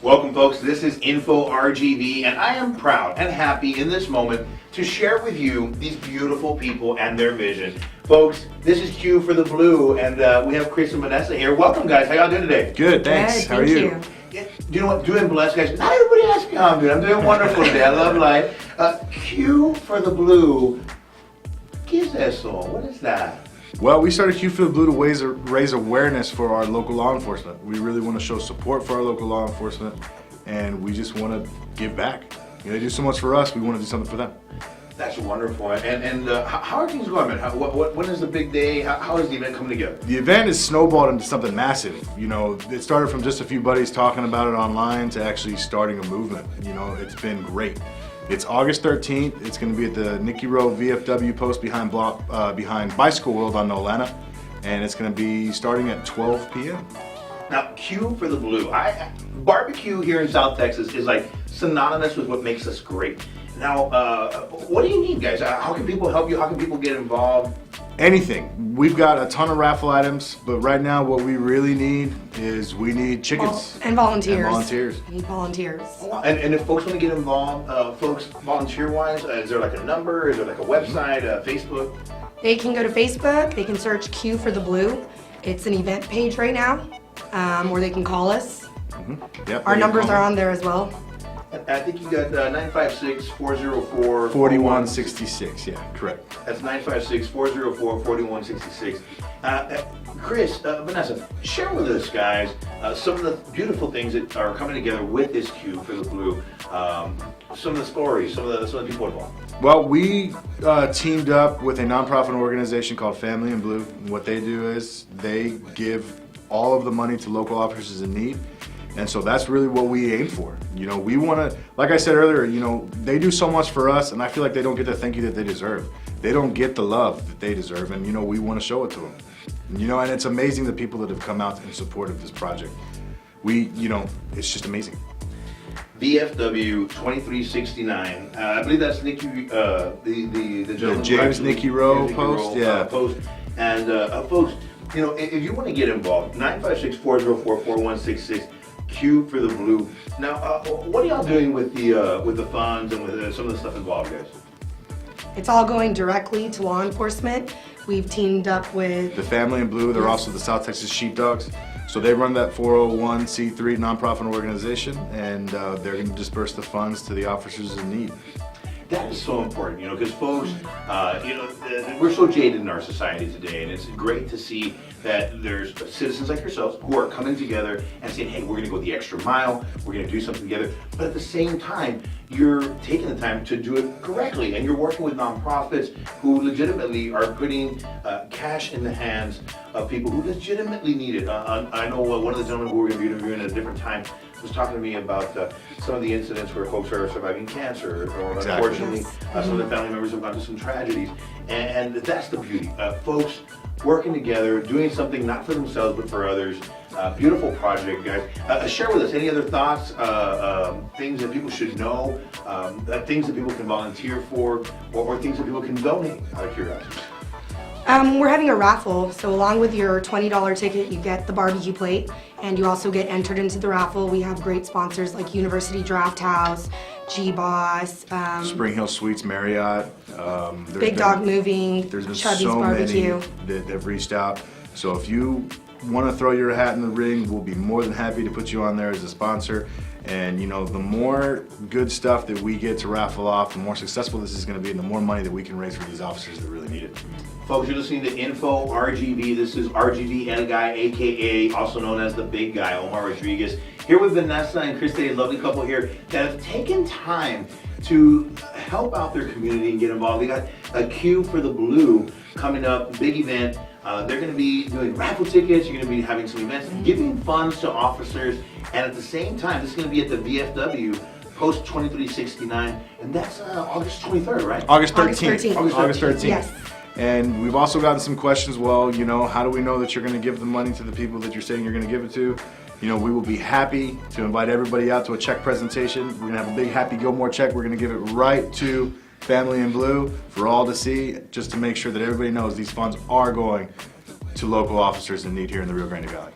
Welcome, folks. This is Info RGV, and I am proud and happy in this moment to share with you these beautiful people and their vision. Folks, this is Q for the Blue, and we have Chris and Vanessa here. Welcome, guys. How y'all doing today? Good, thanks. How are you? Yeah, you know what? Doing blessed, guys. Not everybody asks me how I'm doing. I'm doing wonderful today. I love life. Q for the Blue. ¿Qué es eso? What is that? Well, we started Q for the Blue to raise awareness for our local law enforcement. We really want to show support for our local law enforcement, and we just want to give back. You know, they do so much for us, we want to do something for them. That's wonderful. And how are things going, man? When is the big day? How is the event coming together? The event has snowballed into something massive. You know, it started from just a few buddies talking about it online to actually starting a movement. You know, it's been great. It's August 13th. It's going to be at the Nicky Rowe VFW post behind Bicycle World on Nolana, and it's going to be starting at 12 p.m. Now, Q for the Blue. Barbecue here in South Texas is like synonymous with what makes us great. Now, what do you need, guys? How can people help you? How can people get involved? Anything. We've got a ton of raffle items, but right now what we really need is we need chickens. And volunteers. And volunteers. We need volunteers. And if folks want to get involved, folks, volunteer-wise, is there like a number? Is there like a website, Facebook? They can go to Facebook. They can search Q for the Blue. It's an event page right now, or they can call us. Yep, Our numbers are on there as well. I think you got 956-404-4166. 4166, yeah, correct. That's 956-404-4166. Chris, Vanessa, share with us, guys, some of the beautiful things that are coming together with this Q for the Blue. Some of the stories, some of the people involved. Well, we teamed up with a nonprofit organization called Family in Blue. And what they do is they give all of the money to local officers in need. And so that's really what we aim for. You know, we want to, like I said earlier, you know, they do so much for us, and I feel like they don't get the thank you that they deserve. They don't get the love that they deserve, and, you know, we want to show it to them. You know, and it's amazing the people that have come out in support of this project. You know, it's just amazing. VFW 2369. I believe that's Nicky, the gentleman. James Nicky Rowe post, yeah. Post. And folks, you know, if you want to get involved, 956-404-4166. Q for the Blue. Now, what are y'all doing with the funds and with some of the stuff involved, guys? It's all going directly to law enforcement. We've teamed up with the Family in Blue. They're also the South Texas Sheepdogs. So they run that 401c3 nonprofit organization, and they're going to disperse the funds to the officers in need. That is so important, you know, because folks, you know, we're so jaded in our society today, and it's great to see that there's citizens like yourselves who are coming together and saying, hey, we're going to go the extra mile, we're going to do something together, but at the same time, you're taking the time to do it correctly, and you're working with nonprofits who legitimately are putting cash in the hands of people who legitimately need it. I know one of the gentlemen who we're going to be interviewing at a different time was talking to me about some of the incidents where folks are surviving cancer, or unfortunately, some of the family members have gone through some tragedies, and that's the beauty. Folks working together, doing something not for themselves but for others. Beautiful project, guys. Share with us any other thoughts, things that people should know, things that people can volunteer for, or things that people can donate out of curiosity. We're having a raffle, so along with your $20 ticket, you get the barbecue plate, and you also get entered into the raffle. We have great sponsors like University Draft House, G-Boss, Spring Hill Suites, Marriott, Big Dog Moving, there's been Chubby's so Barbecue. many that have reached out. So if you want to throw your hat in the ring, we'll be more than happy to put you on there as a sponsor. And you know, the more good stuff that we get to raffle off, the more successful this is going to be, and the more money that we can raise for these officers that really need it. Folks, you're listening to Info RGV. This is RGV El Guy, aka also known as the Big Guy, Omar Rodriguez, here with Vanessa and Chris, a lovely couple here that have taken time to help out their community and get involved. They got a Q for the Blue coming up, big event. They're going to be doing raffle tickets. You're going to be having some events, giving funds to officers, and at the same time, this is going to be at the VFW Post 2369, and that's August 23rd, right? August 13th. August 13th. Yes. And we've also gotten some questions. Well, you know, how do we know that you're going to give the money to the people that you're saying you're going to give it to? You know, we will be happy to invite everybody out to a check presentation. We're going to have a big Happy Gilmore check. We're going to give it right to Family in Blue for all to see, just to make sure that everybody knows these funds are going to local officers in need here in the Rio Grande Valley.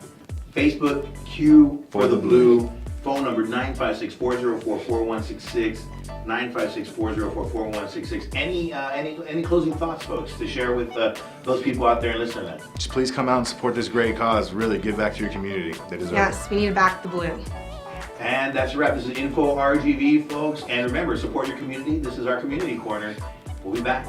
Facebook, Q for the Blue. Phone number number 956-404-4166, 956-404-4166. Any closing thoughts, folks, to share with those people out there and listening to that? Just please come out and support this great cause. Really, give back to your community. They deserve it. Yes, we need to back the blue. And that's a wrap. This is Info RGV, folks. And remember, support your community. This is our Community Corner. We'll be back.